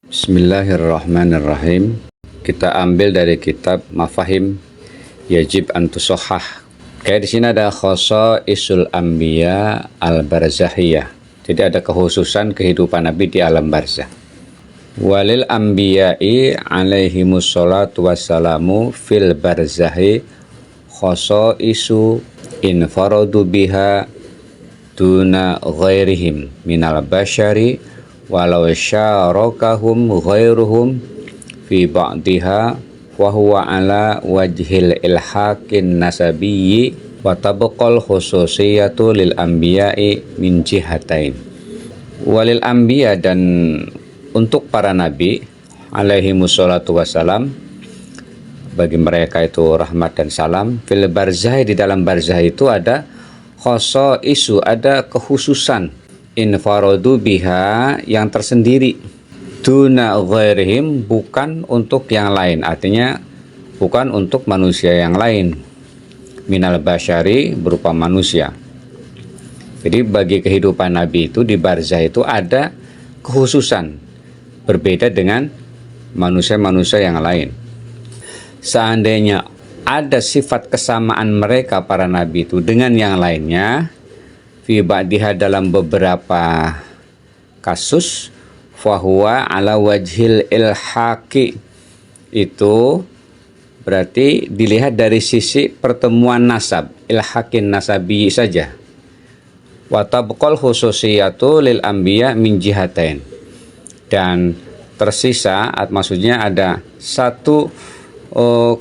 Bismillahirrahmanirrahim. Kita ambil dari kitab Mafahim Yajib Antusohah. Kayak di sini ada Khosaisul Anbiya Al-Barzahiyah. Jadi ada kekhususan kehidupan Nabi di alam barzah. Walil anbiya'i alaihimus salatu wassalamu fil barzahi khosaisu infaradu biha duna ghairihim minal basyari walau syarokahum ghairuhum fi ba'diha wa huwa ala wajhil ilhaqin nasabiyyi wa tabqal khususiyatu lil anbiya'i min jihatain. Walil anbiya, dan untuk para nabi alaihimus salatu wassalam, bagi mereka itu rahmat dan salam, fil barzah, di dalam barzah itu ada khosaisu, ada kekhususan, infaradu biha, yang tersendiri, duna ghairihim, bukan untuk yang lain, artinya bukan untuk manusia yang lain, minal basyari, berupa manusia. Jadi bagi kehidupan Nabi itu di barzah itu ada kekhususan, berbeda dengan manusia-manusia yang lain. Seandainya ada sifat kesamaan mereka para nabi itu dengan yang lainnya, fi ba'diha, dalam beberapa kasus, fahuwa ala wajhil ilhaqi, itu berarti dilihat dari sisi pertemuan nasab, ilhaqin nasabi saja. Wa tabqal khususiyatu lil anbiya min jihatain, dan tersisa, maksudnya ada satu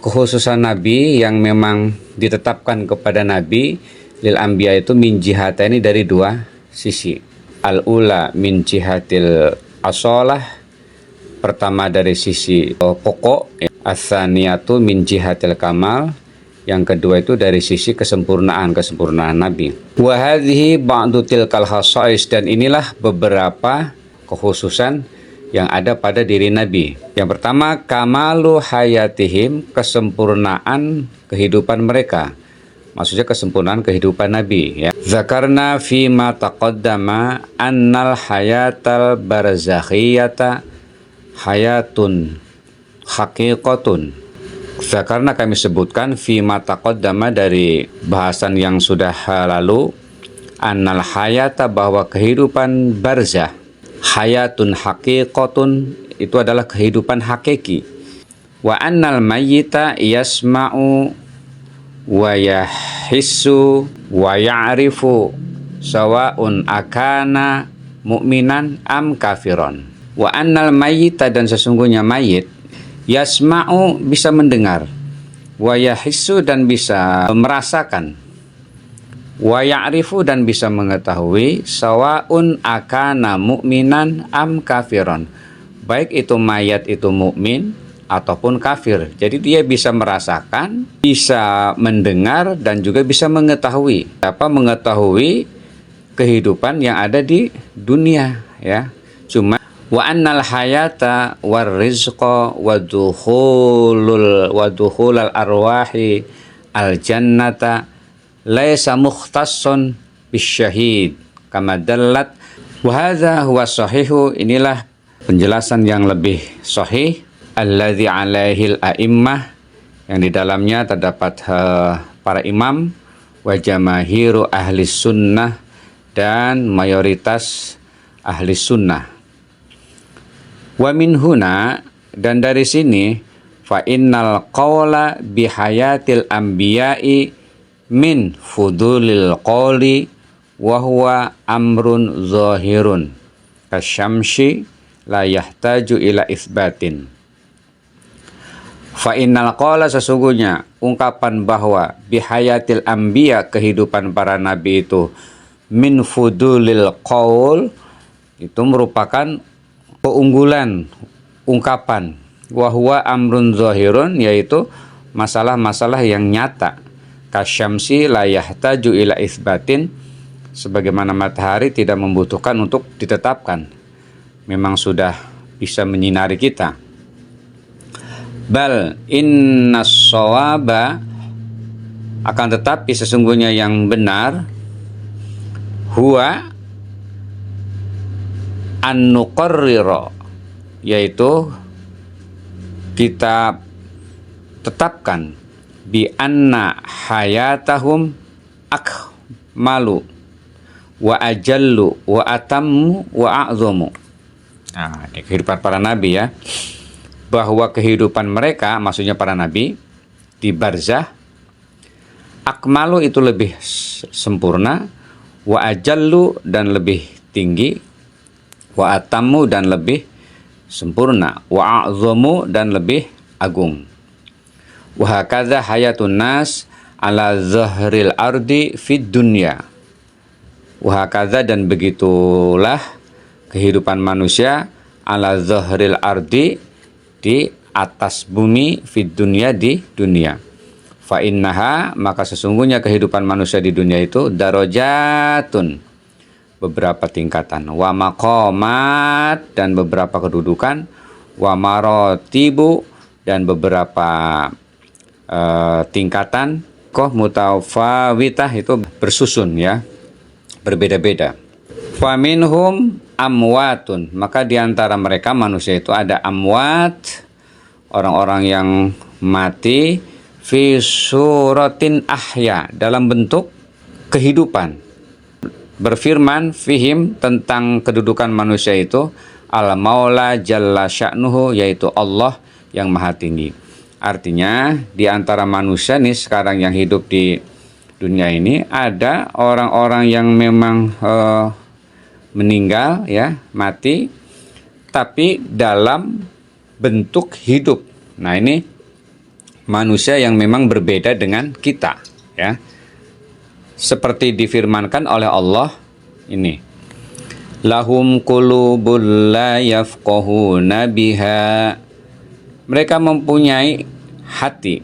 kekhususan Nabi yang memang ditetapkan kepada Nabi lil anbiya itu min jihatain, dari dua sisi. Al-ula min jihatil asalah, pertama dari sisi pokok, as-saniyatu min jihatil kamal, yang kedua itu dari sisi kesempurnaan Nabi. Wa hadhihi ba'du tilkal khasais, dan inilah beberapa kekhususan yang ada pada diri Nabi. Yang pertama, kamalu hayatihim, kesempurnaan kehidupan mereka. Maksudnya kesempurnaan kehidupan Nabi, ya. Zakarna fi ma taqaddama annal hayatal barzakhiyata hayatun haqiqatun. Zakarna, kami sebutkan, fi ma taqaddama, dari bahasan yang sudah lalu, annal hayata, bahwa kehidupan barzah, hayatun haqiqatun, itu adalah kehidupan hakiki. Wa annal mayyita yasma'u wa yahissu wa ya'rifu sawa'un akana mu'minan am kafiron. Wa annal mayyita, dan sesungguhnya mayit, yasma'u, bisa mendengar, wa yahissu, dan bisa merasakan, wa ya'rifu, dan bisa mengetahui, sawa'un akana mu'minan am kafiron, baik itu mayat itu mukmin ataupun kafir. Jadi dia bisa merasakan, bisa mendengar, dan juga bisa mengetahui. Mengetahui kehidupan yang ada di dunia, ya. Cuma wa annal hayata war rizqa wa dukhulul arwahi al jannata laisa mukhtassun bisyahid kama dallat wa hadza huwa sahihu. Inilah penjelasan yang lebih sahih, alladzi alaihil a'immah, yang di dalamnya terdapat para imam, wa jamahiru ahli sunnah, dan mayoritas ahli sunnah. Wa min huna, dan dari sini, fa innal qawla bihayatil anbiya'i min fudulil qawli wa huwa amrun zahirun kasyamsi la yahtaju ila isbatin. Fa innal qawla, sesungguhnya ungkapan bahwa bihayatil anbiya, kehidupan para nabi itu, min fudulil qawl, itu merupakan keunggulan ungkapan, wa huwa amrun zahirun, yaitu masalah-masalah yang nyata, kasyamsi la yahtaju ila isbatin, sebagaimana matahari tidak membutuhkan untuk ditetapkan, memang sudah bisa menyinari kita. Bal innas shawaba, akan tetapi sesungguhnya yang benar, huwa an-nuqarrira, yaitu kita tetapkan bi anna hayatahum akmalu wa ajallu wa atammu wa a'zamu. Nah, ini kehidupan para nabi ya. Bahwa kehidupan mereka, maksudnya para nabi di barzah, akmalu itu lebih sempurna, wa ajallu dan lebih tinggi, wa atammu dan lebih sempurna, wa a'zamu dan lebih agung. Wa hakadha hayatun nas ala zahril ardi fid dunya. Wa hakadha dan begitulah kehidupan manusia ala zahril ardi di atas bumi fid dunya di dunia. Fa innaha maka sesungguhnya kehidupan manusia di dunia itu darajatun beberapa tingkatan, wa maqamat dan beberapa kedudukan, wa maratibu dan beberapa tingkatan, koh mutafawitah itu bersusun ya, berbeda-beda. Fa minhum amwatun, maka diantara mereka manusia itu ada amwat, orang-orang yang mati, fi suratin ahya, dalam bentuk kehidupan. Berfirman fihim tentang kedudukan manusia itu al maula jalla sya'nuhu, yaitu Allah yang maha tinggi. Artinya di antara manusia nih sekarang yang hidup di dunia ini ada orang-orang yang memang meninggal ya, mati, tapi dalam bentuk hidup. Nah, ini manusia yang memang berbeda dengan kita ya. Seperti difirmankan oleh Allah ini. Lahum qulubul la yafqahuna biha. Mereka mempunyai hati.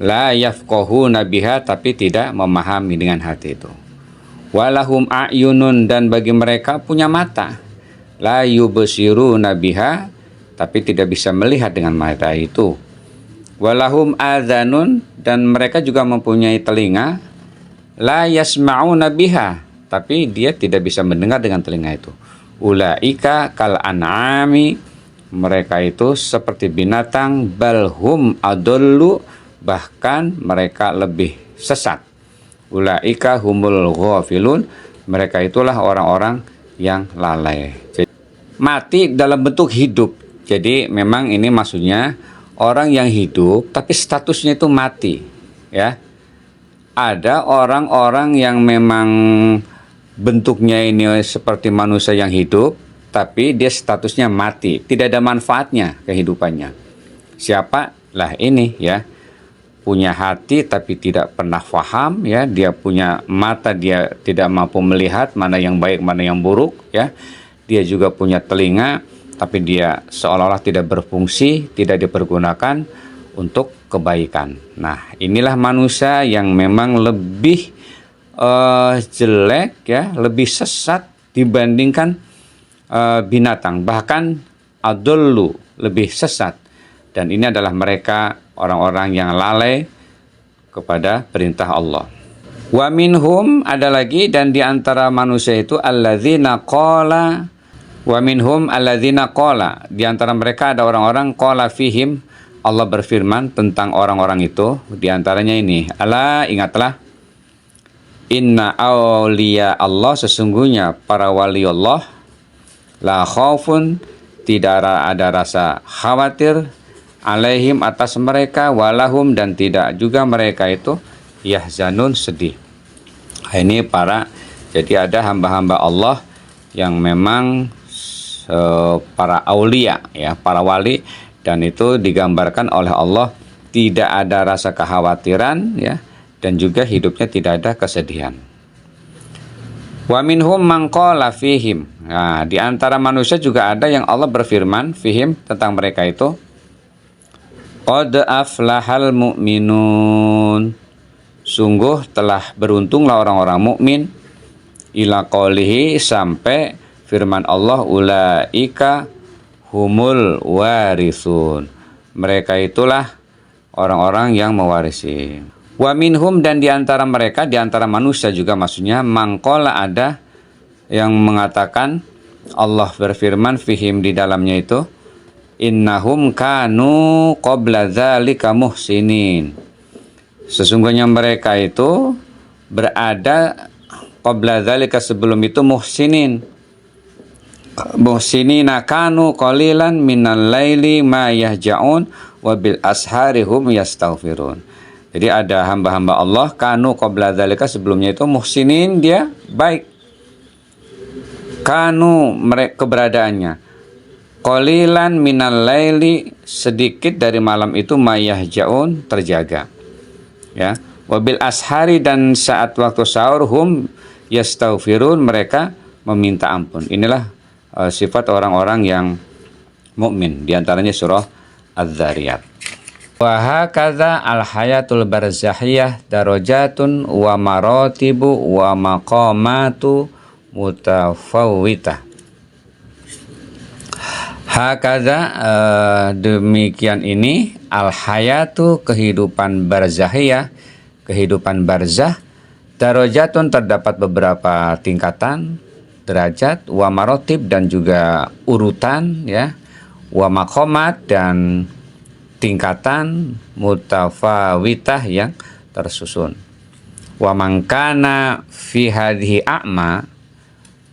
La yafqahuna biha, tapi tidak memahami dengan hati itu. Walahum a'yunun, dan bagi mereka punya mata. La yubsiruna biha, tapi tidak bisa melihat dengan mata itu. Walahum adhanun, dan mereka juga mempunyai telinga. La yasma'una biha, tapi dia tidak bisa mendengar dengan telinga itu. Ulaika kal an'ami, mereka itu seperti binatang, balhum adollu, bahkan mereka lebih sesat. Ulaika humul ghafilun, mereka itulah orang-orang yang lalai. Jadi, mati dalam bentuk hidup. Jadi memang ini maksudnya orang yang hidup tapi statusnya itu mati ya. Ada orang-orang yang memang bentuknya ini seperti manusia yang hidup, tapi dia statusnya mati, tidak ada manfaatnya kehidupannya. Siapa? Lah ini ya, punya hati tapi tidak pernah faham ya, dia punya mata, dia tidak mampu melihat mana yang baik mana yang buruk ya. Dia juga punya telinga tapi dia seolah-olah tidak berfungsi, tidak dipergunakan untuk kebaikan. Nah, inilah manusia yang memang lebih jelek ya, lebih sesat dibandingkan binatang, bahkan adollu, lebih sesat. Dan ini adalah mereka orang-orang yang lalai kepada perintah Allah. Wa minhum, ada lagi, dan di antara manusia itu alladzina qala, wa minhum alladzina qala, di antara mereka ada orang-orang qala fihim, Allah berfirman tentang orang-orang itu, di antaranya ini, ala, ingatlah, inna awliya Allah, sesungguhnya para wali Allah, la khaufun, tidak ada rasa khawatir, alaihim, atas mereka, walahum, dan tidak juga mereka itu yahzanun, sedih. Ini jadi ada hamba-hamba Allah yang memang para aulia ya, para wali, dan itu digambarkan oleh Allah tidak ada rasa kekhawatiran ya, dan juga hidupnya tidak ada kesedihan. Wa minhum man qala fihim. Nah, di antara manusia juga ada yang Allah berfirman fihim tentang mereka itu, qad aflahal mu'minun, sungguh telah beruntunglah orang-orang mukmin, ila qaulihi, sampai firman Allah, ulaika humul warisun, mereka itulah orang-orang yang mewarisi. Wa minhum, dan di antara mereka, di antara manusia juga maksudnya, mangkola, ada yang mengatakan Allah berfirman fihim di dalamnya itu, innahum kanu qabla dzalika muhsinin. Sesungguhnya mereka itu berada qabla dzalika sebelum itu muhsinin. Muhsinina kanu qalilan minal laili ma yahja'un wa bil ashari hum yastaghfirun. Jadi ada hamba-hamba Allah kanu qabla dzalika sebelumnya itu muhsinin, dia baik. Kanu mereka keberadaannya qalilan minal laili sedikit dari malam itu mayahjaun terjaga. Ya, wabil ashari dan saat waktu sahur hum yastaghfirun mereka meminta ampun. Inilah sifat orang-orang yang mukmin, di antaranya surah Az-Zariyat. Wa hakadza al-hayatul barzahiyah darajatun wa maratibu wa maqamatu mutafawwitah. Hakadza demikian ini al-hayatu kehidupan barzahiyah, kehidupan barzah, darajatun terdapat beberapa tingkatan, derajat, wa marotib dan juga urutan, ya, wa maqamat dan tingkatan mutafawitah yang tersusun. Wa man kana fi hadhihi a'ma,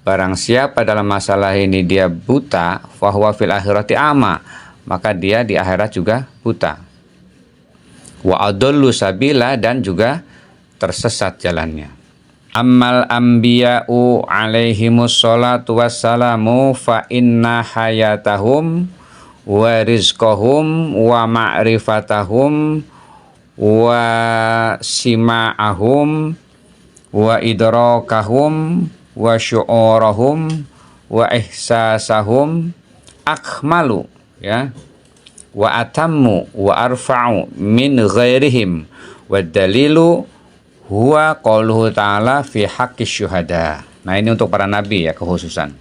barang siapa dalam masalah ini dia buta, fahuwa fil akhirati a'ma, maka dia di akhirat juga buta. Wa adallu sabila dan juga tersesat jalannya. Ammal anbiya'u alaihimus salatu wassalamu fa inna hayatahum wa rizqahum wa ma'rifatahum wa sima'ahum wa idrakahum wa syu'urahum wa ihsasahum akmalu, ya, wa atammu wa arfa'u min ghairihim wa dalilu huwa qauluhu ta'ala fi haqqis syuhada. Nah, ini untuk para nabi, ya, kekhususan.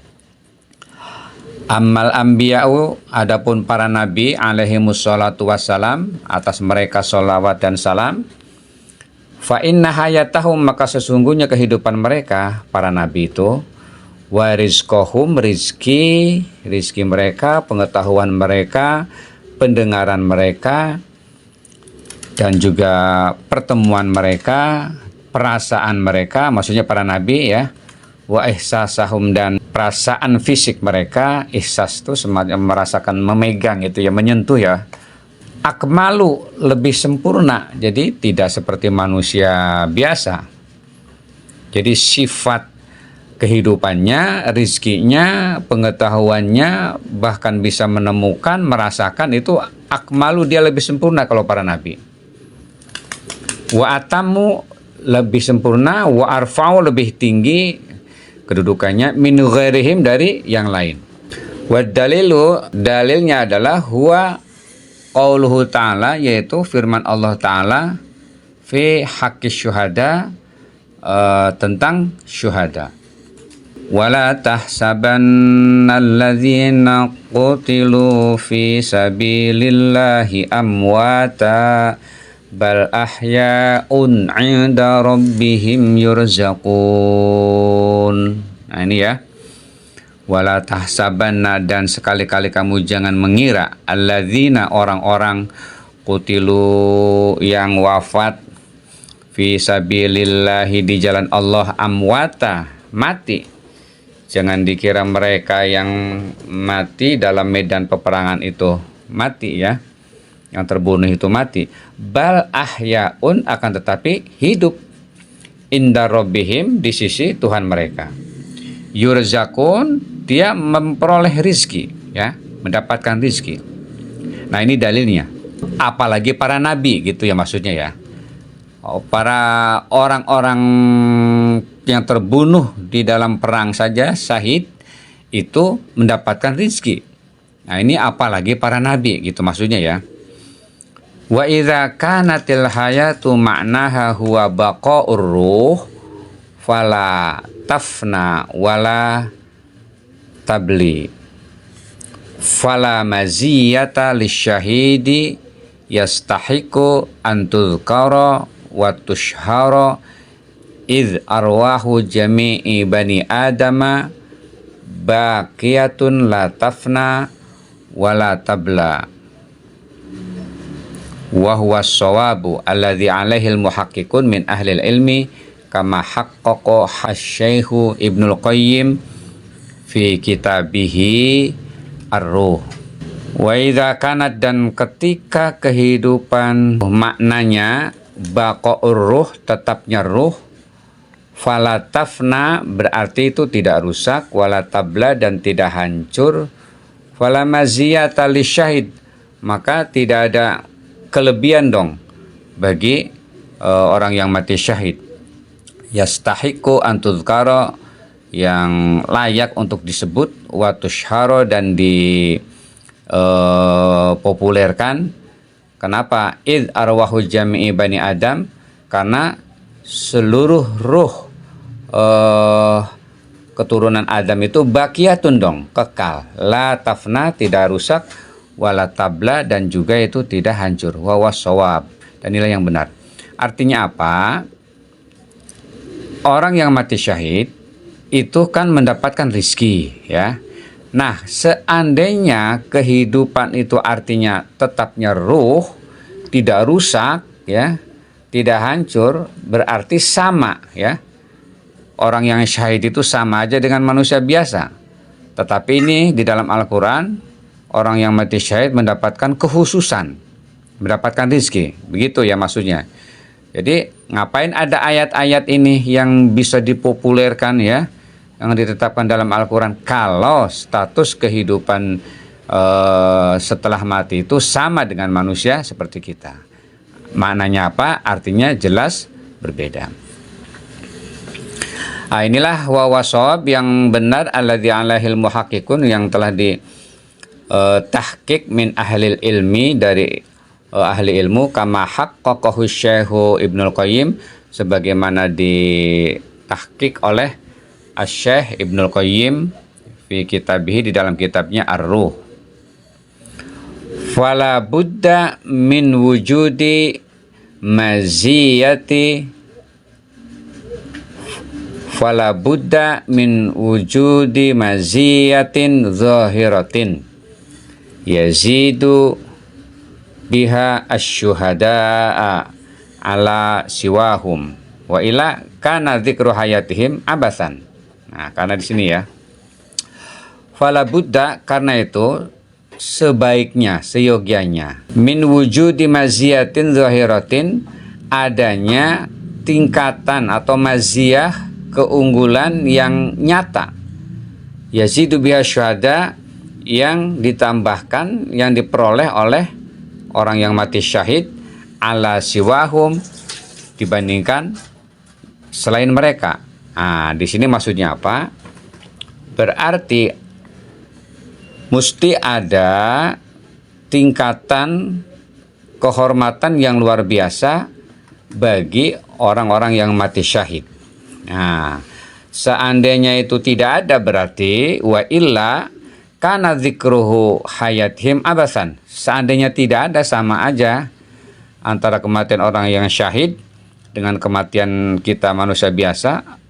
Ammal anbiya'u, adapun para nabi alaihimus salatu wassalam, atas mereka sholawat dan salam, fa inna hayatahum, maka sesungguhnya kehidupan mereka para nabi itu, wa rizqahum, rizki mereka, pengetahuan mereka, pendengaran mereka, dan juga pertemuan mereka, perasaan mereka, maksudnya para nabi, ya, wa ihsasahum dan perasaan fisik mereka, ihsas itu semacam merasakan, memegang itu, ya, menyentuh, ya, akmalu lebih sempurna, jadi tidak seperti manusia biasa. Jadi sifat kehidupannya, rizkinya, pengetahuannya, bahkan bisa menemukan, merasakan itu akmalu, dia lebih sempurna kalau para nabi. Wa atamu lebih sempurna, wa arfa'u lebih tinggi kedudukannya, min ghairihim dari yang lain. Wa dalilu, dalilnya adalah huwa qauluhu ta'ala, yaitu firman Allah Ta'ala fi haqqis syuhada, tentang syuhada. Wala tahsabanna alladzina qutilu fi sabilillahi amwata bal ahya'un 'inda rabbihim yurzaqun. Nah, ini, ya, wala tahsabanna, dan sekali-kali kamu jangan mengira, alladzina orang-orang, qutilu yang wafat, fi sabilillahi di jalan Allah, amwata mati. Jangan dikira mereka yang mati dalam medan peperangan itu mati, ya, yang terbunuh itu mati. Bal ahyaun, akan tetapi hidup, inda rabbihim di sisi Tuhan mereka. Yurzakun, dia memperoleh rizki, ya, mendapatkan rizki. Nah, ini dalilnya. Apalagi para nabi, gitu ya, maksudnya, ya. Para orang-orang yang terbunuh di dalam perang saja, syahid, itu mendapatkan rizki. Nah, ini apalagi para nabi, gitu maksudnya, ya. Wa idza kanatil hayatu ma'naha huwa baqa'ur ruh fala tafna wala tabli fala maziyata lisyahidi yastahiqu an tudhkara wa tushhara id arwahu jami'i bani adama baqiyatun la tafna wa la tabla wa huwa as-shawabu alladhi alaihi al-muhaqqiqun min ahli ilmi kama haqqaqa Asy-Syaikh Ibnul Qayyim fi kitabihi Ar-Ruh. Wa idza kanat, dan ketika kehidupan maknanya baqa'ur ruh, tetapnya ruh, fala tafna berarti itu tidak rusak, wala tabla dan tidak hancur, fala maziyata lisyahid maka tidak ada kelebihan dong bagi orang yang mati syahid. Yastahiqu an tuzkara, yang layak untuk disebut, wa tushhara dan populerkan. Kenapa? Id arwahu jami'i bani Adam, karena seluruh ruh keturunan Adam itu baqiyatun dong, kekal, la tafna tidak rusak, wala tabla dan juga itu tidak hancur, wa was-shawab dan inilah yang benar. Artinya apa? Orang yang mati syahid itu kan mendapatkan rizki, ya. Nah, seandainya kehidupan itu artinya tetapnya ruh, tidak rusak, ya, tidak hancur, berarti sama, ya. Orang yang syahid itu sama aja dengan manusia biasa. Tetapi ini di dalam Al-Quran, orang yang mati syahid mendapatkan kekhususan, mendapatkan rizki. Begitu ya maksudnya. Jadi ngapain ada ayat-ayat ini yang bisa dipopulerkan, ya, yang ditetapkan dalam Al-Quran, kalau status kehidupan setelah mati itu sama dengan manusia seperti kita. Maknanya apa? Artinya jelas berbeda. Nah, inilah wa wasawab yang benar, alladzi alaihil muhaqqiqun, yang telah di tahqiq min ahlil ilmi, dari ahli ilmu, kama haqqaqahu Syekh Ibnul Qayyim, sebagaimana ditahqiq oleh Asy-Syaikh Ibnul Qayyim fi kitabihi, di dalam kitabnya Ar-Ruh. Fala budda min wujudi maziyati, fala budda min wujudi maziyatin zahiratin yazidu biha asy-syuhada'a ala siwahum wa ila kana dzikru hayatihim abasan. Nah, karena di sini ya, fala budda, karena itu sebaiknya, seyogyanya, min wujudi maziyatin zahiratin, adanya tingkatan atau maziyah, keunggulan yang nyata, yazidu biha syuhada, yang ditambahkan, yang diperoleh oleh orang yang mati syahid, ala siwahum, dibandingkan selain mereka. Nah, di sini maksudnya apa? Berarti mesti ada tingkatan kehormatan yang luar biasa bagi orang-orang yang mati syahid. Nah, seandainya itu tidak ada, berarti wa illa kana dzikruhu hayatihim abasan. Seandainya tidak ada, sama aja antara kematian orang yang syahid dengan kematian kita manusia biasa.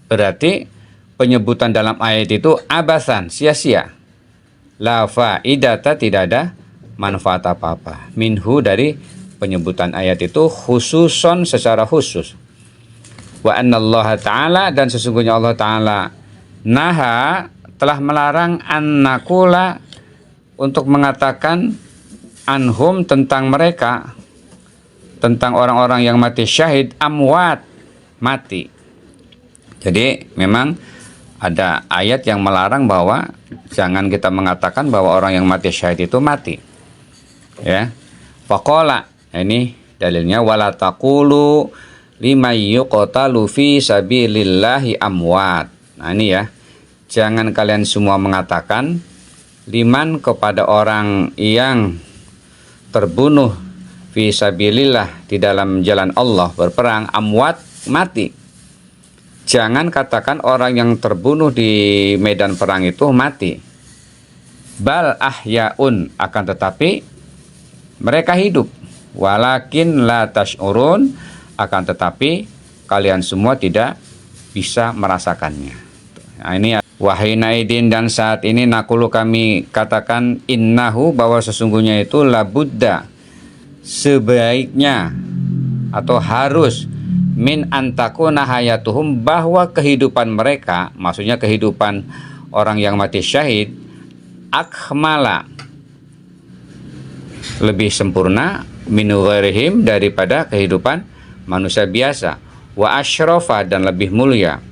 Berarti penyebutan dalam ayat itu abasan, sia-sia. La faidata, tidak ada manfaat apa-apa. Minhu, dari penyebutan ayat itu, khususon, secara khusus. Wa annallaha ta'ala, dan sesungguhnya Allah Ta'ala naha, telah melarang an-nakula, untuk mengatakan anhum, tentang mereka, tentang orang-orang yang mati syahid, amwat, mati. Jadi memang ada ayat yang melarang bahwa jangan kita mengatakan bahwa orang yang mati syahid itu mati. Ya. Faqala, ini dalilnya, wala taqulu liman yuqtalu fi sabilillahi amwat. Nah, ini ya. Jangan kalian semua mengatakan liman, kepada orang yang terbunuh fi sabilillah, di dalam jalan Allah berperang, amwat, mati. Jangan katakan orang yang terbunuh di medan perang itu mati. Bal ahyaun, akan tetapi mereka hidup. Walakin la tash'urun, akan tetapi kalian semua tidak bisa merasakannya. Nah, ini Wahinaidin, dan saat ini nakulu kami katakan, innahu, bahwa sesungguhnya itu labudda, sebaiknya atau harus, min antakuna hayatuhum, bahwa kehidupan mereka, maksudnya kehidupan orang yang mati syahid, akmala, lebih sempurna, min ghairihim, daripada kehidupan manusia biasa, wa asyrafa, dan lebih mulia.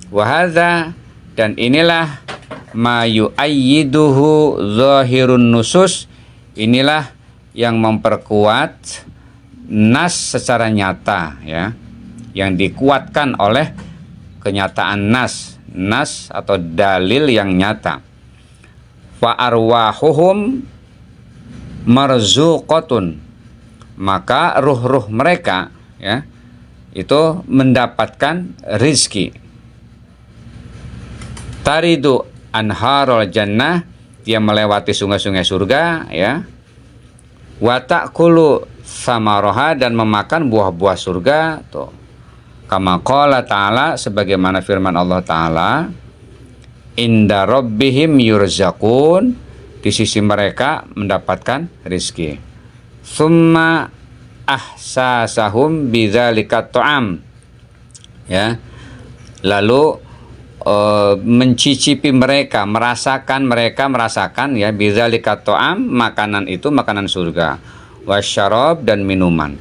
Wa hadza, dan inilah ma yu'ayyiduhu zahirun nusus, inilah yang memperkuat nas secara nyata, ya, yang dikuatkan oleh kenyataan nas atau dalil yang nyata. Fa arwahuhum marzuqatun, maka ruh-ruh mereka, ya, itu mendapatkan rizki. Taridu anharul jannah, dia melewati sungai-sungai surga, ya. Wa ta'kulu samaroha, dan memakan buah-buah surga, tuh. Kama qala ta'ala, sebagaimana firman Allah Ta'ala, inda rabbihim yurzaqun, di sisi mereka mendapatkan rizki. Summa ahsasahum bidzalika ta'am, ya. Lalu mencicipi mereka, merasakan ya, bidzalika ta'am, makanan itu, makanan surga, wasyarab, dan minuman,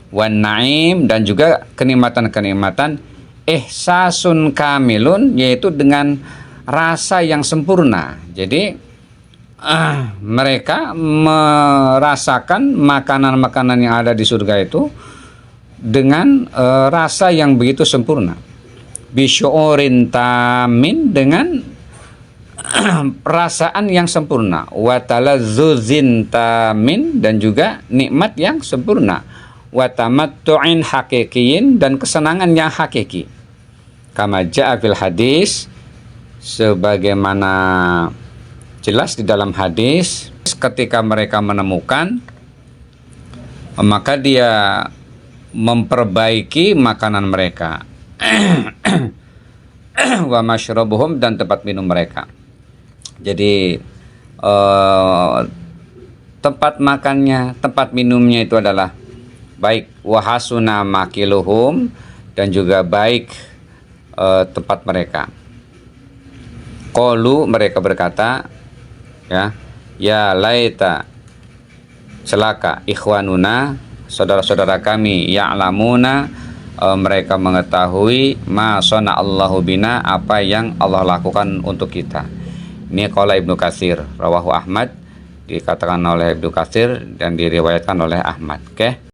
wan naim, dan juga kenikmatan-kenikmatan, ihsasun kamilun, yaitu dengan rasa yang sempurna. Jadi mereka merasakan makanan-makanan yang ada di surga itu dengan rasa yang begitu sempurna. Bisyu'urin tamin, dengan perasaan yang sempurna, wa talazzuzin tamin, dan juga nikmat yang sempurna, wa tamattu'in hakikiyin, dan kesenangan yang hakiki. Kama ja'a fil hadis, sebagaimana jelas di dalam hadis, ketika mereka menemukan, maka dia memperbaiki makanan mereka, wa masyrabuhum, dan tempat minum mereka. Jadi tempat makannya, tempat minumnya itu adalah baik, wa hasuna makiluhum, dan juga baik tempat mereka. Qalu, mereka berkata, ya laita, celaka, ikhwanuna, saudara-saudara kami, ya'lamuna, mereka mengetahui, ma sana'allahu bina, apa yang Allah lakukan untuk kita. Ini qala Ibnu Katsir, rawahu Ahmad, dikatakan oleh Ibnu Katsir dan diriwayatkan oleh Ahmad. Oke.